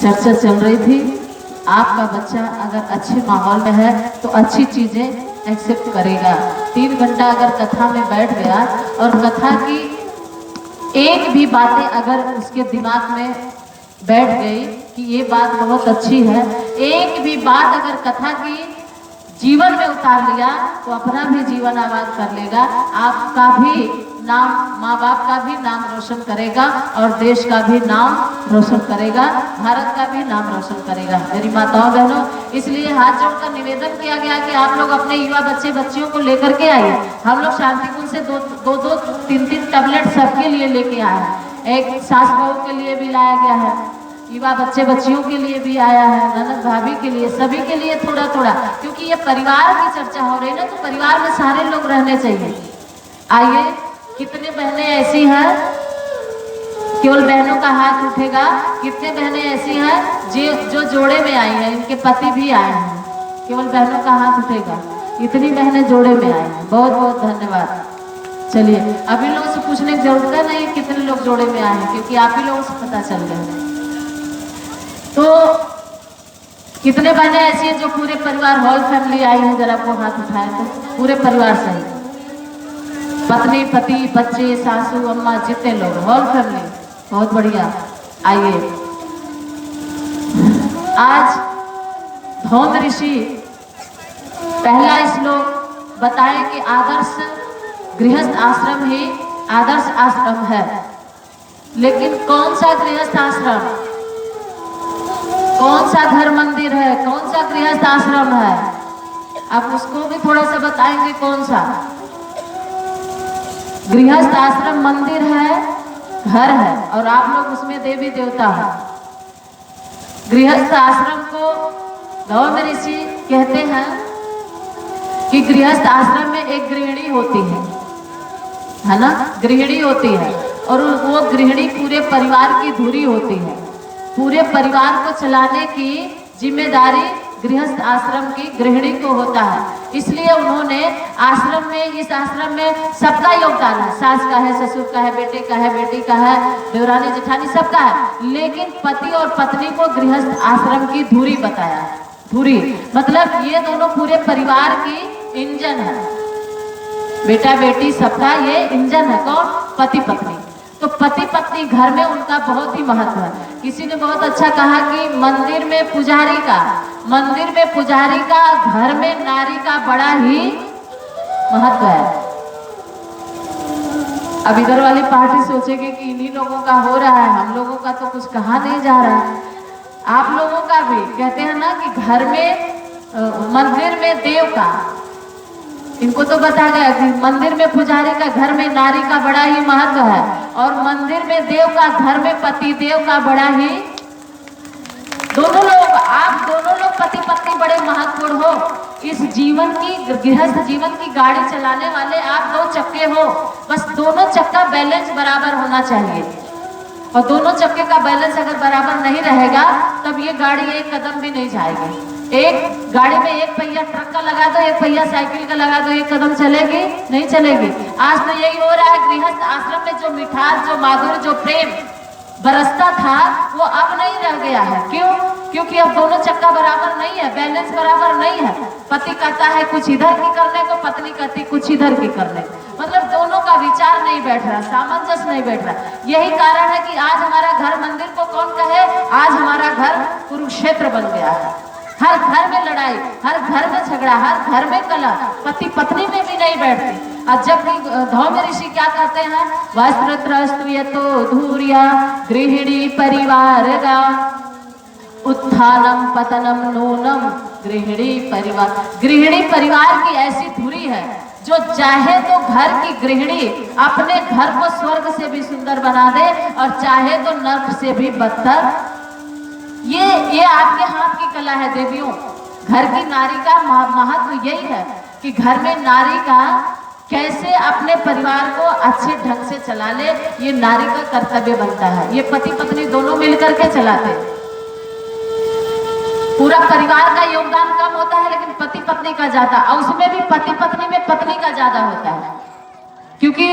चर्चा चल रही थी, आपका बच्चा अगर अच्छे माहौल में है तो अच्छी चीजें एक्सेप्ट करेगा। 3 घंटा अगर कथा में बैठ गया और कथा की एक भी बातें अगर उसके दिमाग में बैठ गई कि ये बात बहुत अच्छी है, एक भी बात अगर कथा की जीवन में उतार लिया तो अपना भी जीवन आबाद कर लेगा, आपका भी नाम, माँ बाप का भी नाम रोशन करेगा और देश का भी नाम रोशन करेगा, भारत का भी नाम रोशन करेगा। मेरी माताओं बहनों, इसलिए हाथ जोड़कर निवेदन किया गया कि आप लोग अपने युवा बच्चे बच्चियों को लेकर के आइए। हम लोग शांतिकुंज से दो 3 टैबलेट सबके लिए लेके आए हैं। एक सास बहू के लिए भी लाया गया है, युवा बच्चे बच्चियों के लिए भी आया है, ननद भाभी के लिए, सभी के लिए थोड़ा थोड़ा, क्योंकि ये परिवार की चर्चा हो रही है ना, तो परिवार में सारे लोग रहने चाहिए। आइए, कितने बहनें ऐसी हैं, केवल बहनों का हाथ उठेगा, कितने बहनें ऐसी हैं जो जोड़े में आई हैं, इनके पति भी आए हैं, केवल बहनों का हाथ उठेगा। इतनी बहनें जोड़े में आई हैं, बहुत बहुत धन्यवाद। चलिए, अभी लोगों से पूछने की जरूरत नहीं कितने लोग जोड़े में आए हैं, क्योंकि आप ही लोगों से पता चल गया। तो कितने बहनें ऐसी हैं जो पूरे परिवार हॉल फैमिली आई है, जरा वो हाथ उठाए तो पूरे परिवार सही, पत्नी पति बच्चे सासू अम्मा जितने लोग, हॉल फैमिली, बहुत बढ़िया। आइए, आज धौम ऋषि पहला श्लोक बताए कि आदर्श गृहस्थ आश्रम ही आदर्श आश्रम है, लेकिन कौन सा गृहस्थ आश्रम, कौन सा घर मंदिर है, कौन सा गृहस्थ आश्रम है, अब उसको भी थोड़ा सा बताएंगे। कौन सा गृहस्थ आश्रम मंदिर है, घर है, और आप लोग उसमें देवी देवता है। गृहस्थ आश्रम को धौम ऋषि कहते हैं कि गृहस्थ आश्रम में एक गृहिणी होती है ना, गृहिणी होती है, और वो गृहिणी पूरे परिवार की धुरी होती है। पूरे परिवार को चलाने की जिम्मेदारी गृहस्थ आश्रम की गृहिणी को होता है। इसलिए उन्होंने आश्रम में, इस आश्रम में सबका योगदान है, सास का है, ससुर का है, बेटे का है, बेटी का है, देवरानी जेठानी सबका है, लेकिन पति और पत्नी को गृहस्थ आश्रम की धुरी बताया। धुरी मतलब ये दोनों पूरे परिवार की इंजन है, बेटा बेटी सबका ये इंजन है। कौन? पति पत्नी। तो पति पत्नी घर में उनका बहुत ही महत्व है। किसी ने बहुत अच्छा कहा कि मंदिर में पुजारी का, मंदिर में पुजारी का, घर में नारी का बड़ा ही महत्व है। अब इधर वाली पार्टी सोचेगी कि इन्हीं लोगों का हो रहा है, हम लोगों का तो कुछ कहा नहीं जा रहा है। आप लोगों का भी कहते हैं ना कि घर में मंदिर में देव का, इनको तो बता गया कि मंदिर में पुजारी का, घर में नारी का बड़ा ही महत्व है, और मंदिर में देव का, घर में पति देव का बड़ा ही। दोनों लोग, आप दोनों लोग पति पत्नी बड़े महत्वपूर्ण हो। इस जीवन की, गृहस्थ जीवन की गाड़ी चलाने वाले आप 2 चक्के हो, बस दोनों चक्का बैलेंस बराबर होना चाहिए, और दोनों चक्के का बैलेंस अगर बराबर नहीं रहेगा तब ये गाड़ी एक कदम भी नहीं जाएगी। एक गाड़ी में एक पहिया ट्रक का लगा दो, एक पहिया साइकिल का लगा दो, एक कदम चलेगी? नहीं चलेगी। आज तो यही हो रहा है, गृहस्थ आश्रम में जो मिठास, जो माधुर्य, जो प्रेम बरसता था वो अब नहीं रह गया है। क्यों? क्योंकि अब दोनों चक्का बराबर नहीं है, बैलेंस बराबर नहीं है। पति कहता है कुछ इधर की करने को, पत्नी कहती कुछ इधर की करने को, मतलब दोनों का विचार नहीं बैठ रहा, सामंजस्य नहीं बैठ रहा। यही कारण है कि आज हमारा घर मंदिर को कौन कहे, आज हमारा घर कुरुक्षेत्र बन गया है। हर घर में लड़ाई, हर घर में झगड़ा, हर घर में कलह, पति पत्नी में भी नहीं बैठती। और जब धौम ऋषि क्या कहते हैं, वस्त्र त्रस्तु यतो धूर्या गृहिणी परिवार का उत्थानम पतनम नूनम गृहिणी परिवार। गृहिणी परिवार की ऐसी धुरी है जो चाहे तो घर की गृहिणी अपने घर को स्वर्ग से भी सुंदर बना दे, और चाहे तो नर्क से भी बदतर। ये आपके हाथ की कला है देवियों। घर की नारी का महत्व यही है कि घर में नारी का कैसे अपने परिवार को अच्छे ढंग से चला ले, ये नारी का कर्तव्य बनता है। ये पति पत्नी दोनों मिलकर के चलाते हैं। पूरा परिवार का योगदान कम होता है, लेकिन पति पत्नी का ज्यादा, और उसमें भी पति पत्नी में पत्नी का ज्यादा होता है। क्योंकि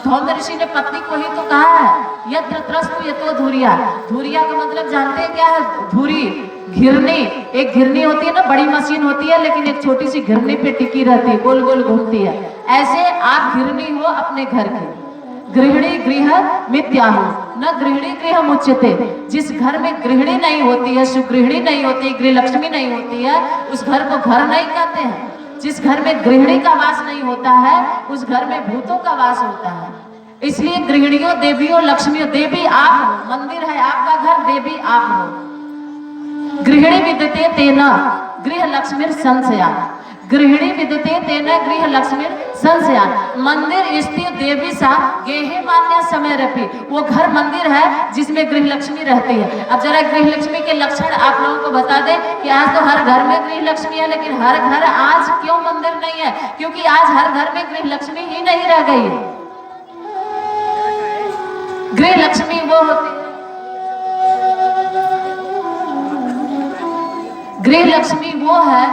धौम्य ऋषि ने पत्नी को ही तो कहा है यत्र त्रस्तु यतो धुरिया। धुरिया का मतलब जानते हैं क्या है? धुरी, घिरनी। एक घिरनी होती है ना, बड़ी मशीन होती है लेकिन एक छोटी सी घिरनी पे टिकी रहती है, गोल गोल घूमती है। ऐसे आप घिरनी हो अपने घर की। गृहिणी गृह मिथ्याहु न गृहिणी गृह मुच्यते। जिस घर में गृहिणी नहीं होती है, सुगृहिणी नहीं होती, गृह लक्ष्मी नहीं होती है, उस घर को घर नहीं कहते हैं। जिस घर में गृहिणी का वास नहीं होता है उस घर में भूतों का वास होता है। इसलिए गृहिणियों, देवियों, लक्ष्मियों, देवी आप हो, मंदिर है आपका घर, देवी आप हो। गृहिणी विद्यते तेन गृह लक्ष्मीर संशया। गृहिणी विद्यते तेन गृह लक्ष्मीर संशया। मंदिर स्थित देवी सा गेहे मान्य समय रपी। वो घर मंदिर है जिसमें गृह लक्ष्मी रहती है। अब जरा गृह लक्ष्मी के लक्षण आप लोगों को बता दें कि आज तो हर घर में गृह लक्ष्मी है, लेकिन हर घर आज क्यों मंदिर नहीं है? क्योंकि आज हर घर में गृह लक्ष्मी ही नहीं रह गई है। गृह लक्ष्मी वो होती है, गृह लक्ष्मी वो है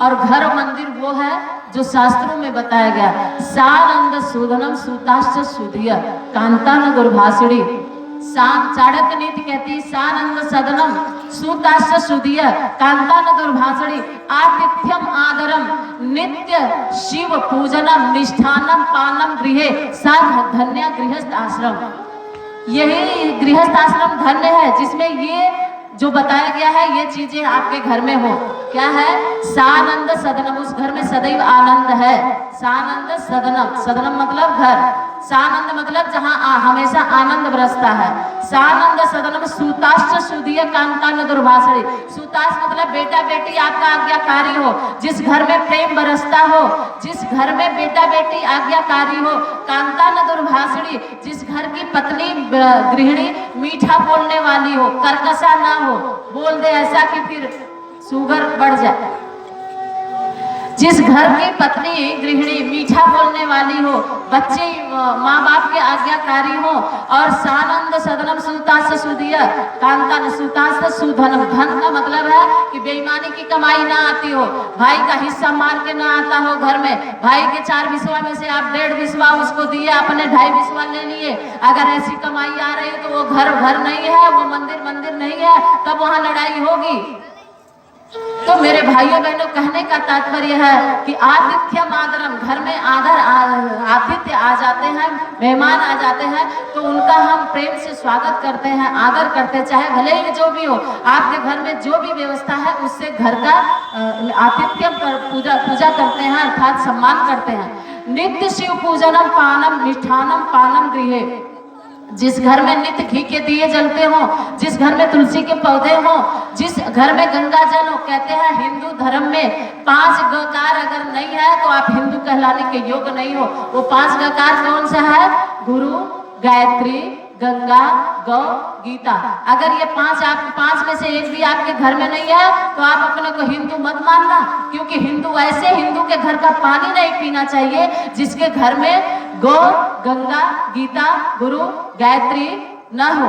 और घर मंदिर वो है जो शास्त्रों में बताया गया। सानंद सुधनम सूताश्च सुधिया कांतान दुर्भाषिणी। चाणक्य नीति कहती है सानंद सदनम सूताश्च सुधिया कांतान दुर्भाषिणी आतिथ्यम आदरम नित्य शिव पूजनम निष्ठानम पानम गृहे सा धन्य गृहस्थ आश्रम। यही गृहस्थ आश्रम धन्य है जिसमें ये जो बताया गया है ये चीजें आपके घर में हो। क्या है? सानंद सदनम, उस घर में सदैव आनंद है। सानंद सदनम, सदनम मतलब घर, सानंद मतलब जहाँ हमेशा आनंद बरसता है। सानंद सदनम सूताश्च सुधिया कांतान दुर्भाषिणी। सूताश मतलब बेटा बेटी आपका आज्ञाकारी हो, जिस घर में प्रेम बरसता हो, जिस घर में बेटा बेटी आज्ञाकारी हो। कांतान दुर्भाषिणी, जिस घर की पत्नी गृहिणी मीठा बोलने वाली हो, कर्कशा ना हो, बोल दे ऐसा कि फिर शुगर बढ़ जाए। जिस घर की पत्नी गृहिणी मीठा बोलने वाली हो, बच्चे माँ बाप के आज्ञाकारी हो। और सानंद सदनम सूतास सुधिया कांतान सूतास सुधनम। धन का मतलब है कि बेईमानी की कमाई ना आती हो, भाई का हिस्सा मार के ना आता हो घर में। भाई के 4 बिस्वा में से आप 1.5 बिस्वा उसको दिए, आपने 2.5 बिस्वा ले लिए। अगर ऐसी कमाई आ रही तो वो घर घर नहीं है, वो मंदिर मंदिर नहीं है, तब वहां लड़ाई होगी। तो मेरे भाइयों बहनों, कहने का तात्पर्य है कि आतिथ्यम आदरम, घर में आदर आतिथ्य आ जाते हैं, मेहमान आ जाते हैं तो उनका हम प्रेम से स्वागत करते हैं, आदर करते हैं, चाहे भले ही जो भी हो। आपके घर में जो भी व्यवस्था है उससे घर का आतिथ्यम पूजा करते हैं, अर्थात सम्मान करते हैं। नित्य शिव पूजनम पानम मिष्ठानम पानम गृहे। जिस घर में नित्य घी के दिए जलते हो, जिस घर में तुलसी के पौधे हो, जिस घर में गंगा जल हो। कहते हैं हिंदू धर्म में 5 गकार अगर नहीं है तो आप हिंदू कहलाने के योग्य नहीं हो। वो 5 गकार कौन सा है? गुरु, गायत्री, गंगा, गौ, गीता। अगर ये 5 में से एक भी आपके घर में नहीं है तो आप अपने को हिंदू मत मानना। क्योंकि हिंदू ऐसे हिंदू के घर का पानी नहीं पीना चाहिए जिसके घर में गौ, गंगा, गीता, गुरु, गायत्री न हो।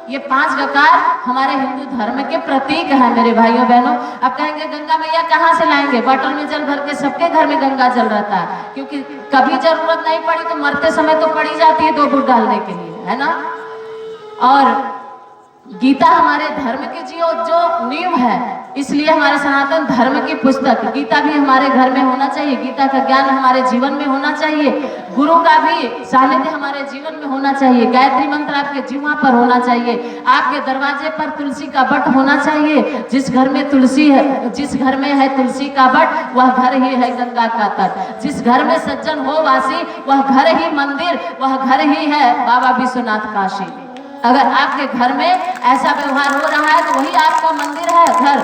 ये 5 गकार हमारे हिंदू धर्म के प्रतीक है मेरे भाइयों बहनों। अब कहेंगे गंगा मैया कहाँ से लाएंगे? बॉटल में जल भर के सबके घर में गंगा जल रहता है, क्योंकि कभी जरूरत नहीं पड़ी तो मरते समय तो पड़ी जाती है 2 बूंद डालने के लिए, है ना। और गीता हमारे धर्म की जो नींव है, इसलिए हमारे सनातन धर्म की पुस्तक गीता भी हमारे घर में होना चाहिए। गीता का ज्ञान हमारे जीवन में होना चाहिए। गुरु का भी सानिध्य हमारे जीवन में होना चाहिए। गायत्री मंत्र आपके जीवा पर होना चाहिए। आपके दरवाजे पर तुलसी का बट होना चाहिए। जिस घर में तुलसी है, जिस घर में है तुलसी का बट, वह घर ही है गंगा का तट। जिस घर में सज्जन हो वासी, वह घर ही मंदिर, वह घर ही है बाबा विश्वनाथ काशी। अगर आपके घर में ऐसा व्यवहार हो रहा है तो वही आपका मंदिर है, घर।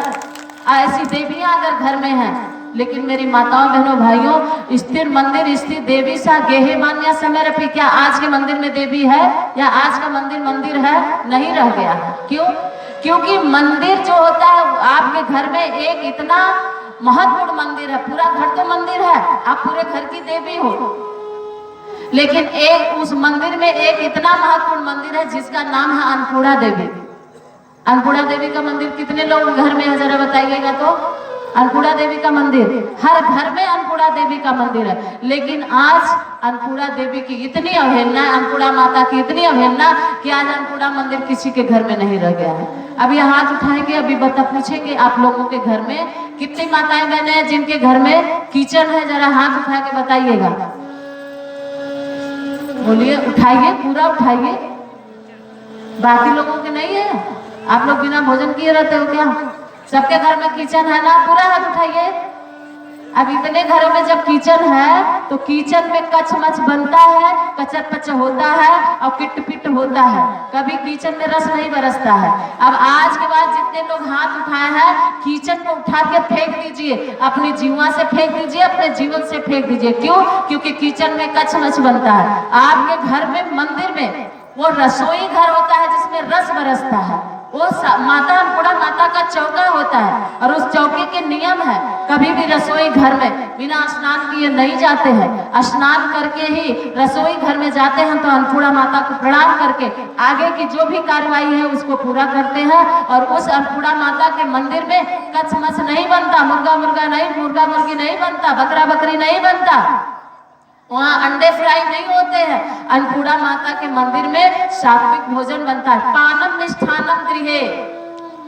ऐसी देवियां अगर घर में हैं, लेकिन मेरी माताओं बहनों भाइयों, स्थिर मंदिर स्थिर देवी सा गेहे मान्या समय रपी। क्या आज के मंदिर में देवी है या आज का मंदिर मंदिर है? नहीं रह गया है। क्यों? क्योंकि मंदिर जो होता है आपके घर में एक इतना महत्वपूर्ण मंदिर है। पूरा घर तो मंदिर है, आप पूरे घर की देवी हो, लेकिन एक उस मंदिर में एक इतना महत्वपूर्ण मंदिर है जिसका नाम है अन्नपूर्णा देवी। अन्नपूर्णा देवी का मंदिर कितने लोग घर में है जरा बताइएगा तो? अन्नपूर्णा देवी का मंदिर, हर घर में अन्नपूर्णा देवी का मंदिर है। लेकिन आज अन्नपूर्णा देवी की इतनी अवहेलना, अन्नपूर्णा माता की इतनी अवहेलना कि आज अन्नपूर्णा मंदिर किसी के घर में नहीं रह गया है। अब ये हाथ उठाएंगे, अभी पूछेंगे आप लोगों के घर में कितनी माताएं बहनें हैं जिनके घर में किचन है, जरा हाथ उठा के बताइएगा। बोलिए, उठाइए, पूरा उठाइए। बाकी लोगों के नहीं है? आप लोग बिना भोजन किए रहते हो क्या? सबके घर में किचन है ना? पूरा हाथ उठाइए। अब इतने घरों में जब किचन है तो किचन में कच मच बनता है, कचर पच होता है और किट पिट होता है, कभी किचन में रस नहीं बरसता है। अब आज के बाद जितने लोग हाथ उठाए हैं, किचन को उठा के फेंक दीजिए, अपनी जीवा से फेंक दीजिए, अपने जीवन से फेंक दीजिए। क्यों? क्योंकि किचन में कच मच बनता है। आपके घर में, मंदिर में वो रसोई घर होता है जिसमें रस बरसता है, वो माता अन्नपूर्णा माता का चौका होता है और उस चौके के नियम है, कभी भी रसोई घर में बिना स्नान किए नहीं जाते हैं। स्नान करके ही रसोई घर में जाते हैं तो अन्नपूर्णा माता को प्रणाम करके आगे की जो भी कार्रवाई है उसको पूरा करते हैं। और उस अन्नपूर्णा माता के मंदिर में कच मच नहीं बनता, मुर्गा मुर्गी नहीं बनता, बकरा बकरी नहीं बनता, वहाँ अंडे फ्राई नहीं होते हैं। अन्नपूर्णा माता के मंदिर में सात्विक भोजन बनता है। पानम मिष्ठानम गृहे,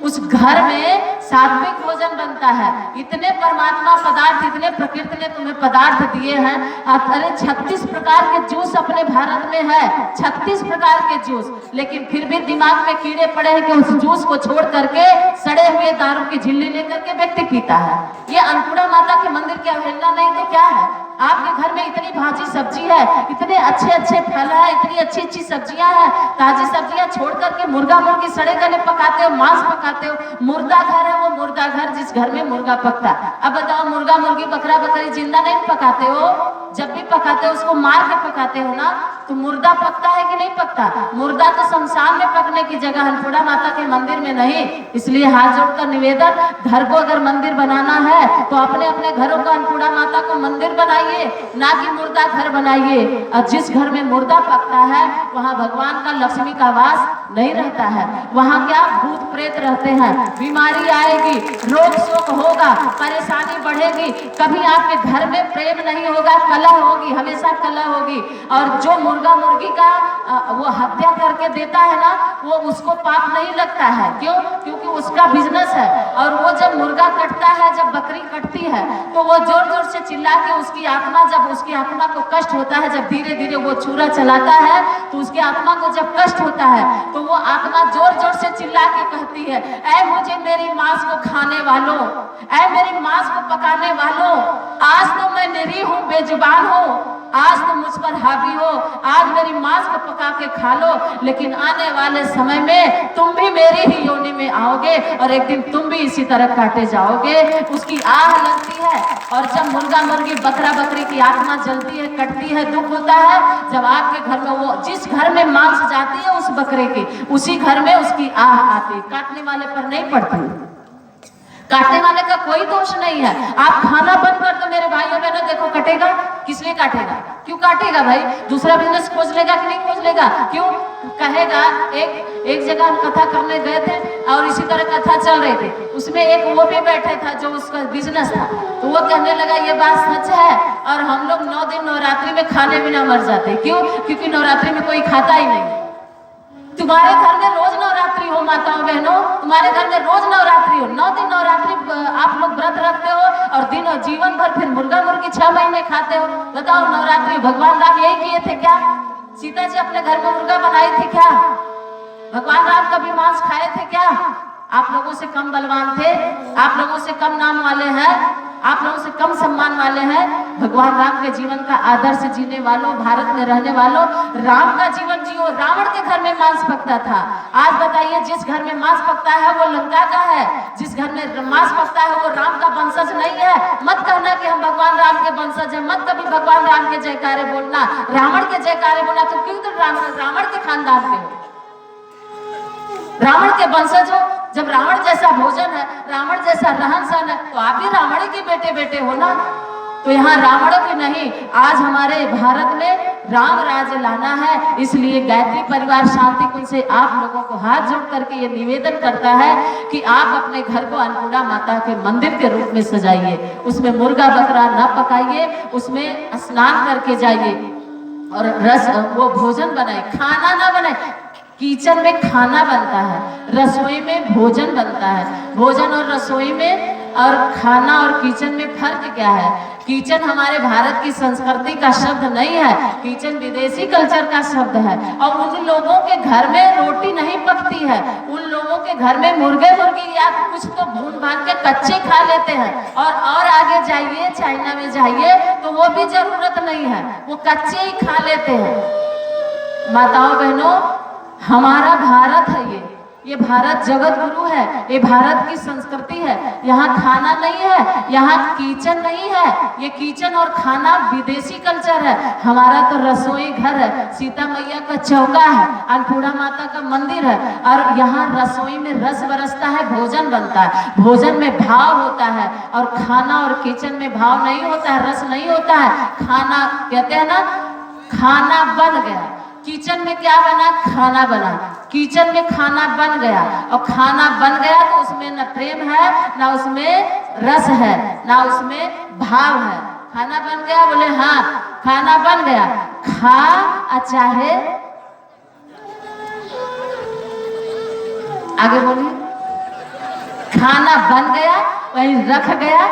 उस घर में सात्विक भोजन बनता है। इतने परमात्मा पदार्थ, इतने प्रकृति ने तुम्हें पदार्थ दिए हैं। अरे 36 प्रकार के जूस अपने भारत में है, 36 प्रकार के जूस, लेकिन फिर भी दिमाग में कीड़े पड़े हैं कि उस जूस को छोड़ करके सड़े हुए दारू की झिल्ली लेकर के व्यक्ति पीता है। ये अन्नपूर्णा माता के मंदिर की अवहेलना नहीं तो क्या है? आपके घर में इतनी भाजी सब्जी है, इतने अच्छे अच्छे फल है, इतनी अच्छी अच्छी सब्जियां हैं, ताजी सब्जियां छोड़ करके मुर्गा मुर्गी सड़े गले पकाते हो, मांस पकाते हो। मुर्दा घर है वो मुर्दा घर जिस घर में मुर्गा पकता। अब बताओ, मुर्गा मुर्गी बकरा बकरी जिंदा नहीं पकाते हो? जब भी पकाते हो उसको मार के पकाते हो ना, तो मुर्दा पकता है कि नहीं पकता? मुर्दा तो शमशान में पकने की जगह अन्नपूर्णा माता के मंदिर में नहीं। इसलिए हाथ जोड़कर निवेदन, घर को अगर मंदिर बनाना है तो अपने अपने घरों का अन्नपूर्णा माता को मंदिर बनाइए, ना कि मुर्दा घर बनाइए। और जिस घर में मुर्दा पकता है वहाँ भगवान का, लक्ष्मी का वास नहीं रहता है। वहाँ क्या भूत प्रेत रहते हैं, बीमारी आएगी, रोग शोक होगा, परेशानी बढ़ेगी, कभी आपके घर में प्रेम नहीं होगा, कलह होगी, हमेशा कलह होगी। और जो मुर्गा मुर्गी का वो हत्या करके देता है ना, वो उसको पाप नहीं लगता है। क्यों? क्योंकि उसका बिजनेस है। और वो जब मुर्गा कटता है, जब बकरी कटती है, तो वो जोर जोर से चिल्ला के उसकी आत्मा, जब उसकी आत्मा को कष्ट होता है, जब धीरे धीरे वो छुरा चलाता है, तो उसकी आत्मा को जब कष्ट होता है तो वो आत्मा जोर जोर से चिल्ला के कहती है, ऐ मुझे मेरी मांस को खाने वालों, ऐ मेरी मांस को पकाने वालों, आज तो मैं निरीह हूँ, बेजुबान हूँ, आज तो मुझ पर हावी हो, आज मेरी मांस को पका के खा लो, लेकिन आने वाले समय में तुम भी मेरी ही योनि में आओगे और एक दिन तुम भी इसी तरह काटे जाओगे। उसकी आह लगती है। और जब मुर्गा मुर्गी बकरा बकरी की आत्मा जलती है, कटती है, दुख होता है, जब आपके घर में, वो जिस घर में मांस जाती है उस बकरे की, उसी घर में उसकी आह आती, काटने वाले पर नहीं पड़ती। काटने वाले का कोई दोष नहीं है। आप खाना बंद कर दो मेरे भाइयों बहनों, देखो कटेगा, किस लिए काटेगा? क्यों काटेगा भाई? दूसरा बिजनेस खोज लेगा कि नहीं खोज लेगा? क्यों कहेगा? एक जगह हम कथा करने गए थे और इसी तरह कथा चल रही थी, उसमें एक वो भी बैठे था जो उसका बिजनेस था, तो वो कहने लगा ये बात सच है और हम लोग 9 दिन नवरात्रि में खाने बिना मर जाते। क्यों? क्योंकि नवरात्रि में कोई खाता ही नहीं। तुम्हारे घर में रोज नवरात्रि हो माताओं बहनों, तुम्हारे घर में रोज नवरात्रि हो, 9 दिन नवरात्रि आप लोग व्रत रखते हो और दिन और जीवन भर फिर मुर्गा मुर्गी 6 महीने खाते हो। बताओ, नवरात्रि भगवान राम यही किए थे क्या? सीता जी अपने घर में मुर्गा बनाई थी क्या? भगवान राम कभी मांस खाए थे क्या? आप लोगों से कम बलवान थे, आप लोगों से कम नाम वाले हैं, आप लोगों से कम सम्मान वाले हैं। भगवान राम के जीवन का आदर्श जीने वालों, भारत में रहने वालों, राम का जीवन जियो। रावण के घर में मांस पकता था। आज बताइए, जिस घर में मांस पकता है वो लंका का है, जिस घर में मांस पकता है वो राम का वंशज नहीं है। मत कहना कि हम भगवान राम के वंशज हैं, मत कभी भगवान राम के जयकारे बोलना, रावण के जयकारे बोलना। तो क्यों तुम रावण के खानदान के हो, रावण के वंशज हो? जब रावण जैसा भोजन है, रावण जैसा रहन सहन है, तो आप भी रावण के बेटे बेटे हो ना। तो यहाँ रावण के नहीं, आज हमारे भारत में राम राज्य लाना है। इसलिए गायत्री परिवार शांति कुंज से आप लोगों को हाथ जोड़ करके ये निवेदन करता है कि आप अपने घर को अन्नपूर्णा माता के मंदिर के रूप में सजाइए, उसमें मुर्गा बकरा न पकाइए, उसमें स्नान करके जाइए और रस वो भोजन बनाए, खाना ना बनाए। किचन में खाना बनता है, रसोई में भोजन बनता है। भोजन और रसोई में और खाना और किचन में फर्क क्या है? किचन हमारे भारत की संस्कृति का शब्द नहीं है, किचन विदेशी कल्चर का शब्द है। और उन लोगों के घर में रोटी नहीं पकती है, उन लोगों के घर में मुर्गे मुर्गी या कुछ तो भून भान के कच्चे खा लेते हैं। और आगे जाइए, चाइना में जाइए तो वो भी जरूरत नहीं है, वो कच्चे ही खा लेते हैं। माताओं बहनों, हमारा भारत है ये भारत जगत गुरु है, ये भारत की संस्कृति है। यहाँ खाना नहीं है, यहाँ किचन नहीं है, ये किचन और खाना विदेशी कल्चर है। हमारा तो रसोई घर है, सीता मैया का चौका है, अन्नपूर्णा माता का मंदिर है। और यहाँ रसोई में रस बरसता है, भोजन बनता है, भोजन में भाव होता है। और खाना और किचन में भाव नहीं होता है, रस नहीं होता है। खाना कहते हैं ना, खाना बन गया, किचन में क्या बना? खाना बना। किचन में खाना बन गया और खाना बन गया तो उसमें न प्रेम है, ना उसमें रस है, ना उसमें भाव है। खाना बन गया, बोले हाँ खाना बन गया, खा चाहे आगे बोलिए। खाना बन गया, वहीं रख गया,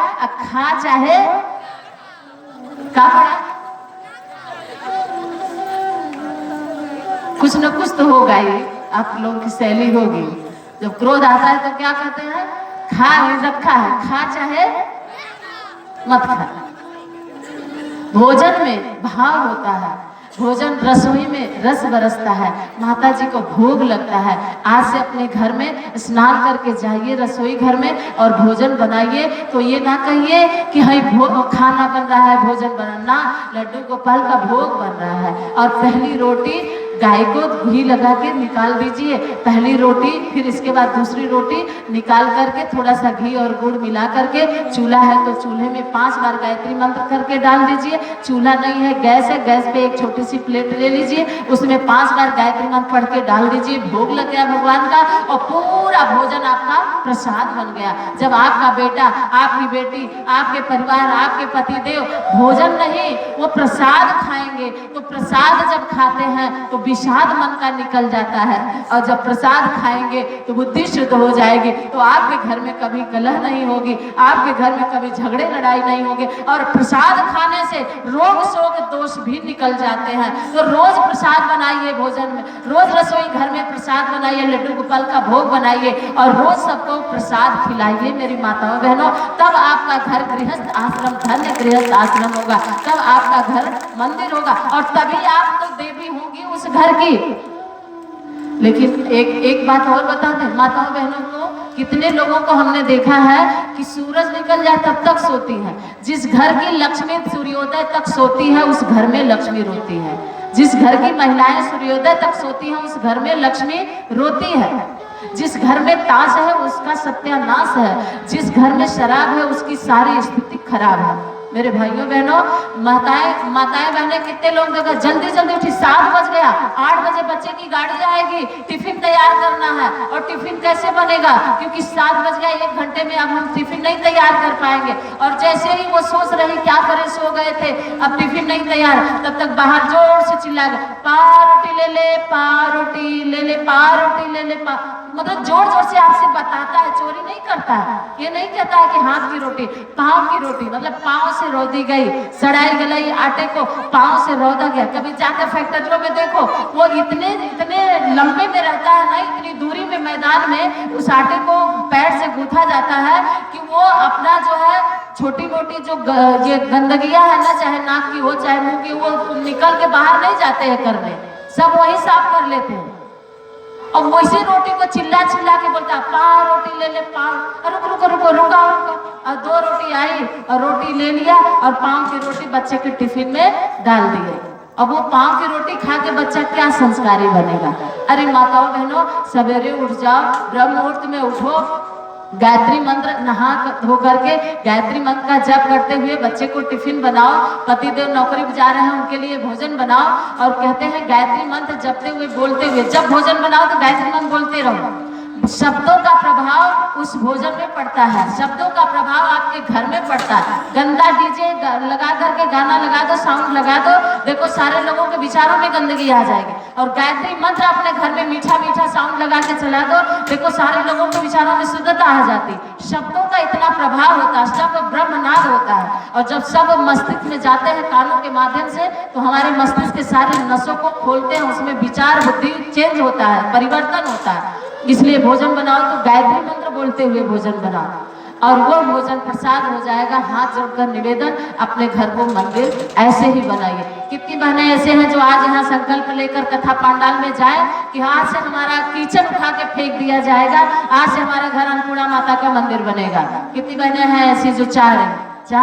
खा चाहे का पड़ा, कुछ न कुछ तो होगा ही। आप लोगों की शैली होगी, जब क्रोध आता है तो क्या कहते हैं? खा रखा है, खा चाहे मत खा। भोजन में भाव होता है, भोजन रसोई में रस बरसता है, माता जी को भोग लगता है। आज से अपने घर में स्नान करके जाइए रसोई घर में और भोजन बनाइए। तो ये ना कहिए कि हाई खाना बन रहा है, भोजन बनना, लड्डू गोपाल का भोग बन रहा है। और पहली रोटी गाय को घी लगा के निकाल दीजिए, पहली रोटी, फिर इसके बाद दूसरी रोटी निकाल करके थोड़ा सा घी और गुड़ मिला करके, चूल्हा है तो चूल्हे में 5 बार गायत्री मंत्र करके डाल दीजिए। चूल्हा नहीं है, गैस है, गैस पे एक छोटी सी प्लेट ले लीजिए, उसमें 5 बार गायत्री मंत्र पढ़ के डाल दीजिए। भोग लग गया भगवान का और पूरा भोजन आपका प्रसाद बन गया। जब आपका बेटा, आपकी बेटी, आपके परिवार, आपके पतिदेव भोजन नहीं वो प्रसाद खाएंगे, तो प्रसाद जब खाते हैं तो विषाद मन का निकल जाता है। और जब प्रसाद खाएंगे तो बुद्धि शुद्ध हो जाएगी, तो आपके घर में कभी कलह नहीं होगी, आपके घर में कभी झगड़े लड़ाई नहीं होगी। और प्रसाद खाने से रोग शोक दोष भी निकल जाते हैं। तो रोज प्रसाद बनाइए, भोजन में रोज रसोई घर में प्रसाद बनाइए, लड्डू गोपाल का भोग बनाइए और रोज सबको प्रसाद खिलाइए मेरी माताओं बहनों। तब आपका घर गृहस्थ आश्रम, धन्य गृहस्थ आश्रम होगा, तब आपका घर मंदिर होगा और तभी आप तो देवी होंगी उस घर की। लेकिन एक बात और बताते हैं माताओं बहनों को, कितने लोगों को हमने देखा है कि सूरज निकल जाए तब तक सोती है। जिस घर की लक्ष्मी सूर्योदय तक सोती है उस घर में लक्ष्मी रोती है। जिस घर की महिलाएं सूर्योदय तक सोती हैं उस घर में लक्ष्मी रोती है। जिस घर में ताश है उसका सत्यानाश है, जिस घर में शराब है उसकी सारी स्थिति खराब है। मेरे भाइयों बहनों, माताएं बहनें, कितने लोग देखा जल्दी जल्दी उठी, 7 बज गया, 8 बजे बच्चे की गाड़ी आएगी, टिफिन तैयार करना है। और टिफिन कैसे बनेगा? क्योंकि 7 बज गया, 1 घंटे में अब हम टिफिन नहीं तैयार कर पाएंगे। और जैसे ही वो सोच रही क्या करें, सो गए थे, अब टिफिन नहीं तैयार, तब तक बाहर जोर से चिल्ला गए, पारोटी ले ले, पारोटी ले ले, पारोटी ले ले, मतलब जोर जोर से आपसे बताता है, चोरी नहीं करता है। ये नहीं कहता है कि हाथ की रोटी, पाँव की रोटी, मतलब पाँव से रौदी गई, सड़ाई गलाई आटे को पाँव से रौदा गया। कभी जाकर फैक्ट्रियों में देखो, वो इतने लंबे में रहता है ना, इतनी दूरी में मैदान में उस आटे को पैर से गूंथा जाता है कि वो अपना जो है छोटी मोटी जो ये गंदगियां है ना, चाहे नाक की हो चाहे मुंह की, वो निकल के बाहर नहीं जाते हैं करने, सब वही साफ कर लेते हैं। और वैसे रोटी को चिल्ला चिल्ला के बोलता, पाव रोटी ले ले, पाव, रुको रुको रुको रुका रुको। और 2 रोटी आई और रोटी ले लिया और पाव की रोटी बच्चे के टिफिन में डाल दिए। अब वो पाव की रोटी खा के बच्चा क्या संस्कारी बनेगा? अरे माताओं बहनों, सवेरे उठ जाओ, ब्रह्म मुहूर्त में उठो, गायत्री मंत्र नहा धो करके गायत्री मंत्र का जप करते हुए बच्चे को टिफिन बनाओ, पतिदेव नौकरी जा रहे हैं उनके लिए भोजन बनाओ, और कहते हैं गायत्री मंत्र जपते हुए बोलते हुए जब भोजन बनाओ तो गायत्री मंत्र बोलते रहो। शब्दों का प्रभाव उस भोजन में पड़ता है, शब्दों का प्रभाव आपके घर में पड़ता है। गंदा डीजे लगा करके गाना लगा दो, साउंड लगा दो, देखो सारे लोगों के विचारों में गंदगी आ जाएगी। और गायत्री मंत्र अपने घर में मीठा मीठा साउंड लगा के चला दो, देखो सारे लोगों के विचारों में शुद्धता आ जाती। शब्दों का इतना प्रभाव होता है, शब्द ब्रह्मनाद होता है, और जब शब्द मस्तिष्क में जाते हैं कानों के माध्यम से तो हमारे मस्तिष्क के सारे नसों को खोलते हैं, उसमें विचार बुद्धि चेंज होता है, परिवर्तन होता है। इसलिए भोजन बनाओ तो गायत्री मंत्र बोलते हुए भोजन बनाओ, और वो भोजन प्रसाद हो जाएगा। हाथ जोड़कर निवेदन, अपने घर को मंदिर ऐसे ही बनाइए। कितनी बहनें ऐसे हैं जो आज यहाँ संकल्प लेकर कथा पंडाल में जाए कि आज से हमारा किचन उठा के फेंक दिया जाएगा, आज से हमारा घर अन्नपूर्णा माता का मंदिर बनेगा। कितनी बहनें हैं ऐसी जो चाह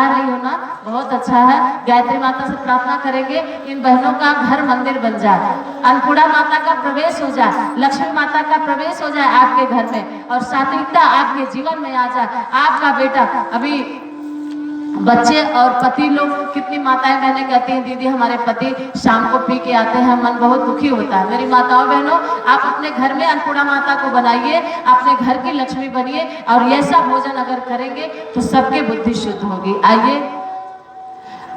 रही हो ना, बहुत अच्छा है। गायत्री माता से प्रार्थना करेंगे इन बहनों का घर मंदिर बन जाए, अन्नपूर्णा माता का प्रवेश हो जाए, लक्ष्मी माता का प्रवेश हो जाए आपके घर में, और सात्विकता आपके जीवन में आ जाए। आपका बेटा, अभी बच्चे और पति लोग, कितनी माताएं बहनें कहती हैं दीदी हमारे पति शाम को पी के आते हैं, मन बहुत दुखी होता है। मेरी माताओं बहनों, आप अपने घर में अन्नपूर्णा माता को बनाइए, अपने घर की लक्ष्मी बनिए, और ऐसा भोजन अगर करेंगे तो सबकी बुद्धि शुद्ध होगी। आइए,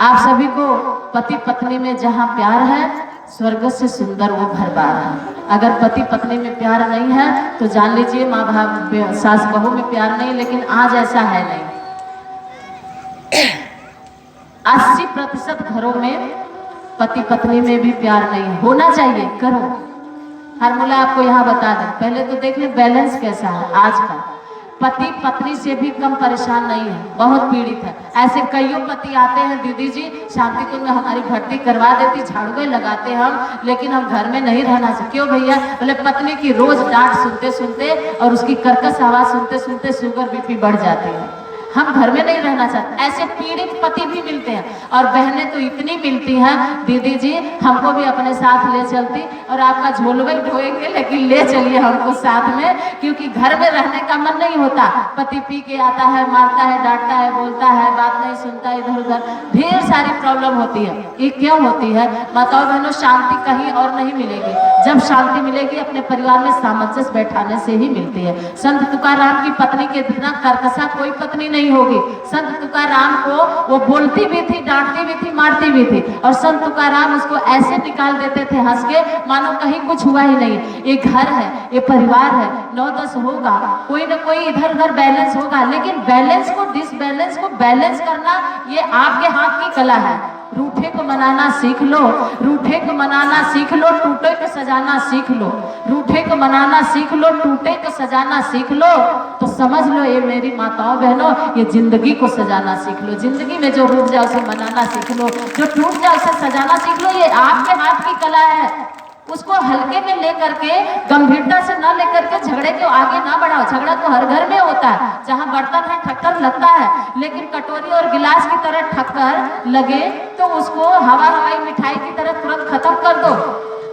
आप सभी को पति पत्नी में जहाँ प्यार है, स्वर्ग से सुंदर वो घर बार है। अगर पति पत्नी में प्यार नहीं है तो जान लीजिए माँ बाप सास बहू में प्यार नहीं, लेकिन आज ऐसा है नहीं। 80% घरों में पति पत्नी में भी प्यार नहीं है। होना चाहिए, करो। फार्मूला आपको यहाँ बता दें, पहले तो देख लें बैलेंस कैसा है आज का। पति पत्नी से भी कम परेशान नहीं है, बहुत पीड़ित है। ऐसे कईयों पति आते हैं, दीदी जी शांति कुंज में हमारी भर्ती करवा देती, झाड़ू लगाते हम, लेकिन हम घर में नहीं रहना चाहिए। क्यों भैया? बोले पत्नी की रोज डांट सुनते सुनते और उसकी कर्कश आवाज सुनते सुनते शुगर बीपी बढ़ जाती है, हम घर में नहीं रहना चाहते। ऐसे पीड़ित पति भी मिलते हैं, और बहनें तो इतनी मिलती हैं, दीदी जी हमको भी अपने साथ ले चलती, और आपका झोलवे ढोएंगे लेकिन ले चलिए हमको साथ में, क्योंकि घर में रहने का मन नहीं होता। पति पी के आता है, मारता है, डांटता है, बोलता है, बात नहीं सुनता, इधर उधर ढेर सारी प्रॉब्लम होती है। ये क्यों होती है? माताओं बहनों, शांति कहीं और नहीं मिलेगी। जब शांति मिलेगी अपने परिवार में सामंजस्य बैठाने से ही मिलती है। संत तुकाराम की पत्नी के इतना कर्कशा कोई पत्नी नहीं होगी। संत तुकाराम को वो बोलती भी थी, डांटती भी थी, मारती भी थी, और संत तुकाराम उसको ऐसे निकाल देते थे हंस के, मानो कहीं कुछ हुआ ही नहीं। ये घर है, ये परिवार है, 9-10 होगा, कोई ना कोई इधर उधर बैलेंस होगा, लेकिन बैलेंस को डिसबैलेंस को बैलेंस करना ये आपके हाथ की कला है। रूठे को मनाना सीख लो, रूठे को मनाना सीख लो, टूटे को सजाना सीख लो। रूठे को मनाना सीख लो, टूटे को सजाना सीख लो, तो समझ लो ये मेरी माताओं बहनों, ये जिंदगी को सजाना सीख लो। जिंदगी में जो रूठ जाए उसे मनाना सीख लो, जो टूट जाए उसे सजाना सीख लो। ये आपके हाथ की कला है। उसको हल्के में लेकर के, गंभीरता से न लेकर के झगड़े को आगे ना बढ़ाओ। झगड़ा तो हर घर में होता है, जहाँ बर्तन है ठक्कर लगता है, लेकिन कटोरी और गिलास की तरह ठक्कर लगे तो उसको हवा हवाई मिठाई की तरह तुरंत खत्म कर दो।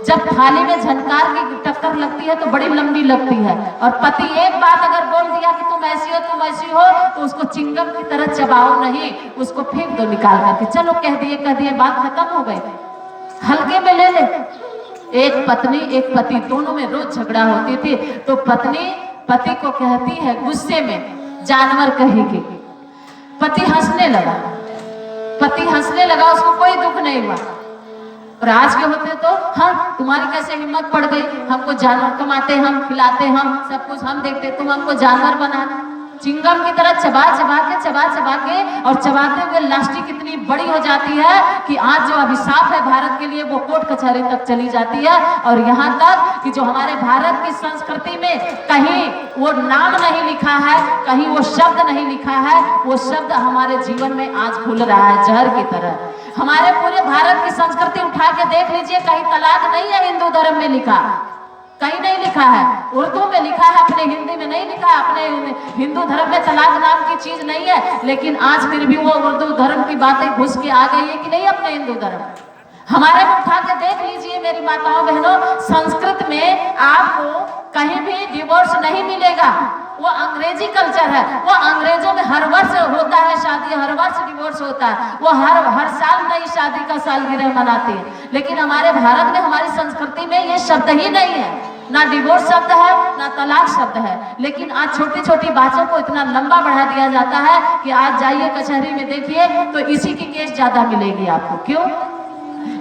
जब थाली में झनकार की टक्कर लगती है तो बड़ी लंबी लगती है, और पति एक बात अगर बोल दिया कि तुम ऐसी हो तुम ऐसी हो, तो उसको चिंगम की तरह चबाओ नहीं, उसको फेंक दो निकाल करके। चलो कह दिए बात खत्म हो गई। हल्के में ले ले। एक पत्नी एक पति दोनों में रोज झगड़ा होती थी, तो पत्नी पति को कहती है गुस्से में, जानवर कहेगी। पति हंसने लगा, उसको कोई दुख नहीं हुआ। और आज के होते तो हाँ तुम्हारी कैसे हिम्मत पड़ गई, हमको जानवर कमाते, हम खिलाते, हम सब कुछ हम देखते, तुम हमको जानवर बना। चिंगम की तरह चबा चबा के और चबाते हुए लास्टिक इतनी बड़ी हो जाती है कि आज जो अभिशाप है भारत के लिए वो कोर्ट कचहरी तक चली जाती है। और यहाँ तक कि जो हमारे भारत की संस्कृति में कहीं वो नाम नहीं लिखा है, कहीं वो शब्द नहीं लिखा है, वो शब्द हमारे जीवन में आज घुल रहा है जहर की तरह। हमारे पूरे भारत की संस्कृति उठा के देख लीजिए, कहीं तलाक नहीं है हिंदू धर्म में लिखा, कहीं नहीं लिखा है। उर्दू में लिखा है, अपने हिंदी में नहीं लिखा है। अपने हिंदू धर्म में तलाक नाम की चीज नहीं है, लेकिन आज फिर भी वो उर्दू धर्म की बातें घुस के आ गई है कि नहीं अपने हिंदू धर्म। हमारे में उठा के देख लीजिए मेरी माताओं बहनों, संस्कृत में आपको कहीं भी डिवोर्स नहीं मिलेगा। वो अंग्रेजी कल्चर है। वो अंग्रेजों में हर वर्ष होता है शादी, हर वर्ष डिवोर्स होता है, वो हर साल नई शादी का सालगिरह मनाते हैं। लेकिन हमारे भारत में, हमारी संस्कृति में ये शब्द ही नहीं है, ना डिवोर्स शब्द है, ना तलाक शब्द है। लेकिन आज छोटी छोटी बातों को इतना लंबा बढ़ा दिया जाता है कि आज जाइए कचहरी में देखिए तो इसी की केस ज्यादा मिलेगी आपको। क्यों?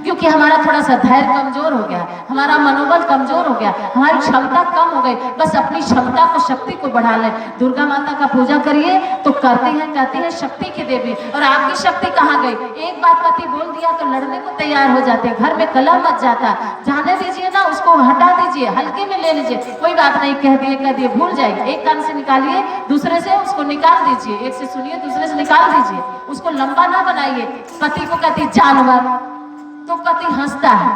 क्योंकि हमारा थोड़ा सा धैर्य कमजोर हो गया, हमारा मनोबल कमजोर हो गया, हमारी क्षमता कम हो गई। बस अपनी क्षमता को, शक्ति को बढ़ा ले। दुर्गा माता का पूजा करिए तो करती हैं, कहती है शक्ति की देवी। और आपकी शक्ति कहाँ गई? एक बार पति बोल दिया तो लड़ने को तैयार हो जाते, घर में कलह मच जाता। जाने दीजिए ना, उसको हटा दीजिए, हल्के में ले लीजिए, कोई बात नहीं, कह दिए भूल जाइए। एक कान से निकालिए, दूसरे से उसको निकाल दीजिए, एक से सुनिए, दूसरे से निकाल दीजिए, उसको लंबा ना बनाइए। पति को कहती जानवर, तो पति हंसता है।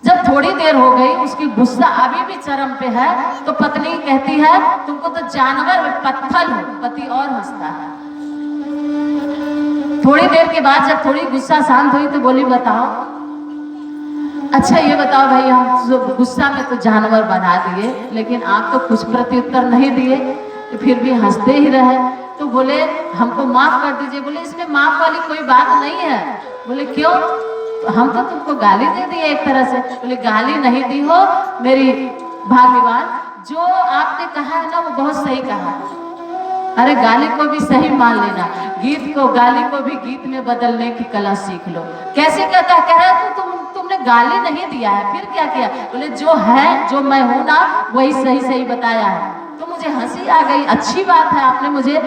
जब थोड़ी देर हो गई, उसकी गुस्सा अभी भी चरम पे है, तो पत्नी कहती है तुमको तो जानवर पत्थर हो। पति और हंसता है। थोड़ी देर के बाद जब थोड़ी गुस्सा शांत हुई तो बोली बताओ, अच्छा ये बताओ भाई, हम गुस्सा में तो जानवर बना दिए, लेकिन आप तो कुछ प्रत्युत्तर नहीं दिए, तो फिर भी हंसते ही रहे। तो बोले हमको माफ कर दीजिए। बोले इसमें माफ वाली कोई बात नहीं है। बोले क्यों? हम तो तुमको गाली दे दिए एक तरह से। बोले गाली नहीं दी हो मेरी भाग्यवान, जो आपने कहा है ना वो बहुत सही कहा। अरे गाली को भी सही मान लेना, गीत को, गाली को भी गीत में बदलने की कला सीख लो। कैसे कहता? कह रहा है तुमने गाली नहीं दिया है, फिर क्या किया? बोले जो है, जो मैं हूं ना, वही सही सही बताया है। तो मुझे हंसी आ गई, अच्छी बात है, आपने मुझे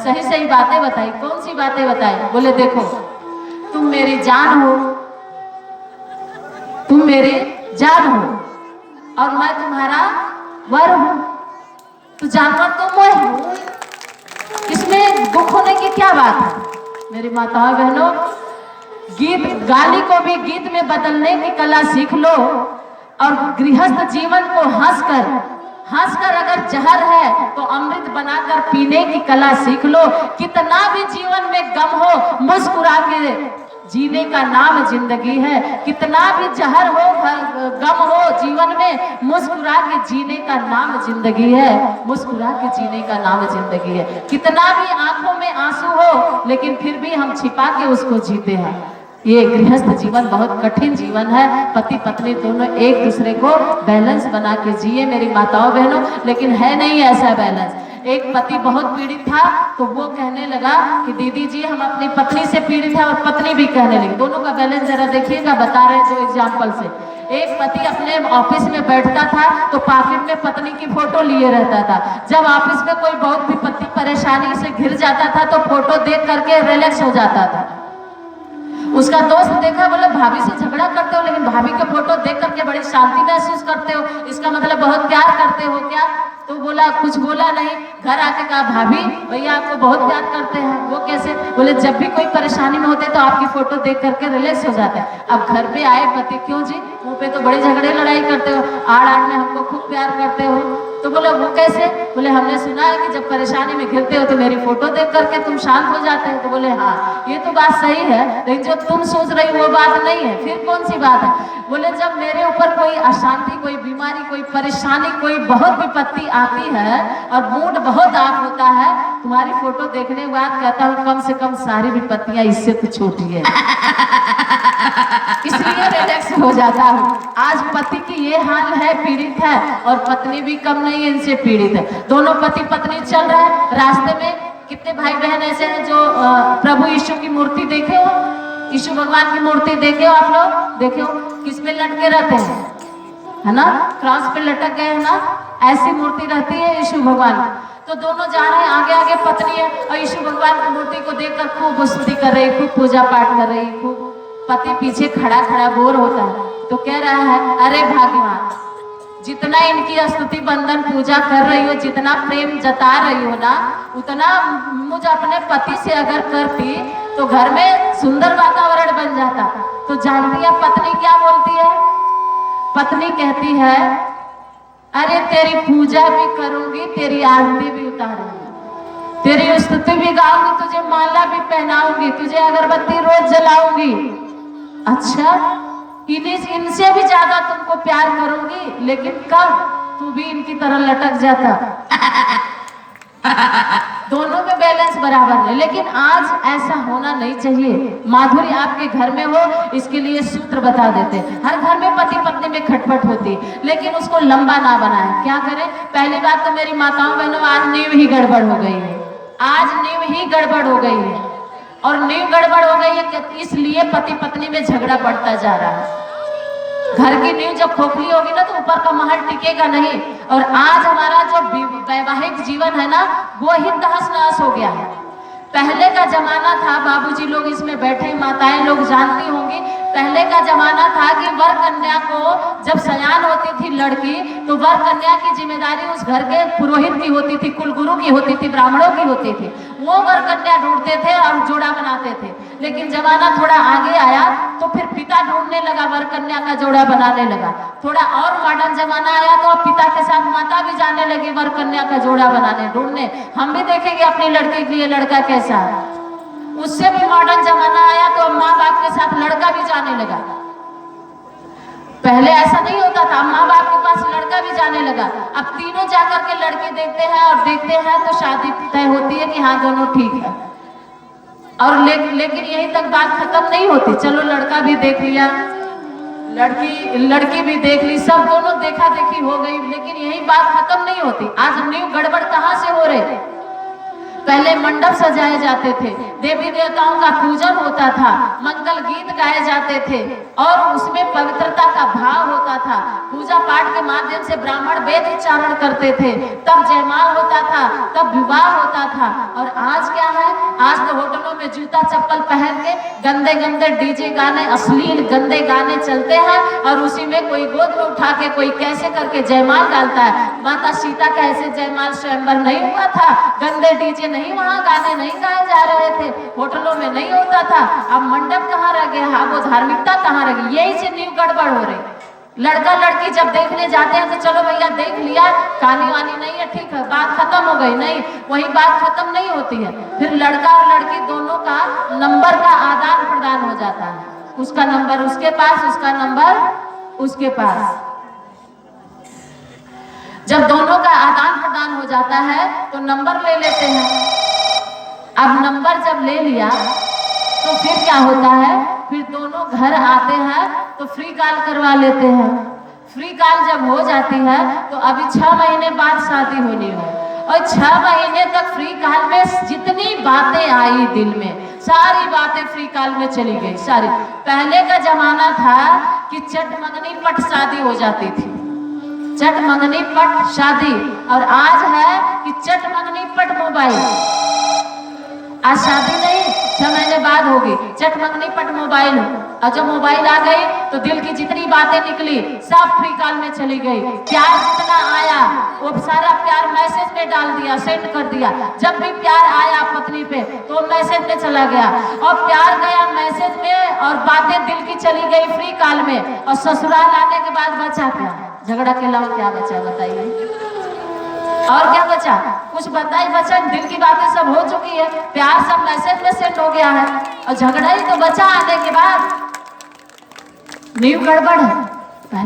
सही सही बातें बताई। कौन सी बातें बताई? बोले देखो, तुम मेरी जान हो, तुम मेरी जान हो, और मैं तुम्हारा वर हूं, तो जानवर तो मैं हूं, इसमें दुख होने की क्या बात है? मेरी माताओं बहनों, गीत, गाली को भी गीत में बदलने की कला सीख लो। और गृहस्थ जीवन को हंसकर अगर जहर है तो अमृत बनाकर पीने की कला सीख लो। कितना भी जीवन में गम हो, मुस्कुरा के जीने का नाम जिंदगी है। कितना भी जहर हो, गम हो जीवन में, मुस्कुरा के जीने का नाम जिंदगी है। मुस्कुरा के जीने का नाम जिंदगी है। कितना भी आंखों में आंसू हो, लेकिन फिर भी हम छिपा के उसको जीते हैं। ये गृहस्थ जीवन बहुत कठिन जीवन है। पति पत्नी दोनों एक दूसरे को बैलेंस बना के जिए मेरी माताओं बहनों, लेकिन है नहीं ऐसा बैलेंस। एक पति बहुत पीड़ित था तो वो कहने लगा कि दीदी जी हम अपनी पत्नी से पीड़ित है, और पत्नी भी कहने लगी। दोनों का बैलेंस जरा देखिएगा, बता रहे हैं 2 एग्जाम्पल से। एक पति अपने ऑफिस में बैठता था तो पॉकेट में पत्नी की फोटो लिए रहता था। जब ऑफिस में कोई बहुत विपत्ति परेशानी से घिर जाता था तो फोटो देख करके रिलैक्स हो जाता था। उसका दोस्त देखा, बोले भाभी से झगड़ा करते हो, लेकिन भाभी के फोटो देख करके बड़ी शांति महसूस करते हो, इसका मतलब बहुत प्यार करते हो क्या? तो बोला, कुछ बोला नहीं। घर आके कहा भाभी भैया आपको बहुत प्यार करते हैं। वो कैसे? बोले जब भी कोई परेशानी में होते तो आपकी फोटो देख करके रिलैक्स हो जाते हैं। अब घर पे आए पति, क्यों जी मुंह पे तो बड़े झगड़े लड़ाई करते हो, आड़ आड़ में हमको खूब प्यार करते हो। तो बोले वो कैसे? बोले हमने सुना है कि जब परेशानी में घिरते हो तो मेरी फोटो देख करके तुम शांत हो जाते हो। तो बोले हाँ ये तो बात सही है, लेकिन जो तुम सोच रही वो बात नहीं है। फिर कौन सी बात है? बोले जब मेरे ऊपर कोई अशांति, कोई बीमारी, कोई परेशानी, कोई बहुत विपत्ति आती है और मूड बहुत ऑफ होता है, तुम्हारी फोटो देखने के बाद कहता हूँ कम से कम सारी विपत्तियां इससे तो छोटी है, इसलिए रिलैक्स हो जाता हूँ। आज पति की ये हाल है, पीड़ित है, और पत्नी भी कम नहीं है, इनसे पीड़ित है। दोनों पति पत्नी चल रहे हैं, रास्ते में कितने भाई बहन ऐसे हैं जो प्रभु यीशु की मूर्ति देखे हो, यीशु भगवान की मूर्ति देखे हो, आप लोग देखे हो किस पे लटके रहते हैं, है ना, क्रॉस पे लटक गए है ना, ऐसी मूर्ति रहती है यीशु भगवान। तो दोनों जा रहे हैं, आगे आगे पत्नी है, और यीशु भगवान की मूर्ति को देखकर खूब स्तुति कर रही, खूब पूजा पाठ कर रही, खूब। पति पीछे खड़ा खड़ा बोर होता है तो कह रहा है अरे भाग्यवान, जितना इनकी स्तुति बंदन पूजा कर रही हो, जितना प्रेम जता रही हो ना, उतना मुझे अपने पति से अगर करती तो घर में सुंदर वातावरण बन जाता। तो जानती है पत्नी क्या बोलती है? पत्नी कहती है अरे तेरी पूजा भी करूंगी, तेरी आरती भी उतारूंगी, तेरी स्तुति भी गाऊंगी, तुझे माला भी पहनाऊंगी, तुझे अगरबत्ती रोज जलाऊंगी। अच्छा, इनसे भी ज्यादा तुमको प्यार करूंगी, लेकिन कब? तू भी इनकी तरह लटक जाता। दोनों में बैलेंस बराबर है। लेकिन आज ऐसा होना नहीं चाहिए। माधुर्य आपके घर में हो, इसके लिए सूत्र बता देते हैं। हर घर में पति पत्नी में खटपट होती, लेकिन उसको लंबा ना बनाए। क्या करें? पहली बात तो मेरी माताओं बहनों, आज नींव ही गड़बड़ हो गई है। आज नींव ही गड़बड़ हो गई है, और नींव गड़बड़ हो गई है इसलिए पति पत्नी में झगड़ा बढ़ता जा रहा है। घर की नींव जब खोखली होगी ना, तो ऊपर का महल टिकेगा नहीं। और आज हमारा जो वैवाहिक जीवन है ना, वो ही तहस नहस हो गया है। पहले का जमाना था, बाबूजी लोग इसमें बैठे, माताएं लोग जानती होंगी, पहले का जमाना था कि वर कन्या को जब सयान होती थी लड़की, तो वर कन्या की जिम्मेदारी उस घर के पुरोहित की होती थी, कुलगुरु की होती थी, ब्राह्मणों की होती थी। वो वर कन्या ढूंढते थे और जोड़ा बनाते थे। लेकिन जमाना थोड़ा आगे आया तो फिर पिता ढूंढने लगा, वर कन्या का जोड़ा बनाने लगा। थोड़ा और मॉडर्न जमाना आया तो अब पिता के साथ माता भी जाने लगी वर कन्या का जोड़ा बनाने ढूंढने। हम भी देखेंगे अपनी लड़की के लिए लड़का कैसा है। उससे भी मॉडर्न जमाना आया तो माँ बाप के साथ लड़का भी जाने लगा। पहले ऐसा नहीं होता था, माँ बाप के पास लड़का भी जाने लगा। अब तीनों जाकर के लड़के देखते हैं, और देखते हैं तो शादी तय होती है कि हाँ दोनों ठीक है। और लेकिन यहीं तक बात खत्म नहीं होती। चलो लड़का भी देख लिया, लड़की भी देख ली, सब दोनों देखा देखी हो गई, लेकिन यही बात खत्म नहीं होती। आज न्यू गड़बड़ कहाँ से हो रही? पहले मंडप सजाए जाते थे, देवी देवताओं का पूजन होता था, मंगल गीत गाए जाते थे, और उसमें पवित्रता का भाव होता था। पूजा पाठ के माध्यम से ब्राह्मण वेद उच्चारण करते थे, तब जयमाल होता था, तब विवाह होता था। और आज क्या है? आज तो होटलों में जूता चप्पल पहन के गंदे गंदे डीजे गाने, अश्लील गंदे गाने चलते हैं, और उसी में कोई गोद में उठा के कोई कैसे करके जयमाल डालता है। माता सीता का ऐसे जयमाल स्वयंवर नहीं हुआ था, गंदे डीजे नहीं, वहाँ गाने नहीं गाए जा रहे थे, होटलों में नहीं होता था। अब मंडप कहाँ रह गया? हाँ, वो धार्मिकता कहाँ रह गई? यही से न्यू गड़बड़ हो रही। लड़का लड़की जब देखने जाते हैं तो चलो भैया देख लिया, कहानी वानी नहीं है, ठीक है, बात खत्म हो गई। नहीं, वही बात खत्म नहीं होती है। फिर लड़का और लड़की दोनों का नंबर का आदान प्रदान हो जाता है। उसका नंबर उसके पास, उसका नंबर उसके पास। जब दोनों का आदान प्रदान हो जाता है तो नंबर ले लेते हैं। अब नंबर जब ले लिया तो फिर क्या होता है? फिर दोनों घर आते हैं तो फ्री कॉल करवा लेते हैं। फ्री कॉल जब हो जाती है तो अभी 6 महीने बाद शादी होनी है, और 6 महीने तक फ्री कॉल में जितनी बातें आई दिल में, सारी बातें फ्री कॉल में चली गई सारी। पहले का जमाना था कि चट मंगनी पट शादी हो जाती थी, चट मंगनी पट शादी। और आज है कि चट मंगनी पट मोबाइल। आज शादी नहीं, 6 महीने बाद होगी, चट मंगनी पट मोबाइल। और जब मोबाइल आ गई तो दिल की जितनी बातें निकली सब फ्री कॉल में चली गई। प्यार जितना आया वो सारा प्यार मैसेज में डाल दिया, सेंड कर दिया। जब भी प्यार आया पत्नी पे तो मैसेज में चला गया, और प्यार गया मैसेज में, और बातें दिल की चली गई फ्री कॉल में। और ससुराल आने के बाद बचा क्या? झगड़ा के अलावा क्या बचा बताइए? और क्या बचा? कुछ बताइए। बचा, दिल की बातें सब हो चुकी है, प्यार सब मैसेज में सेंड हो गया है, और झगड़ा ही तो बचा आने के बाद। न्यू गड़बड़ है।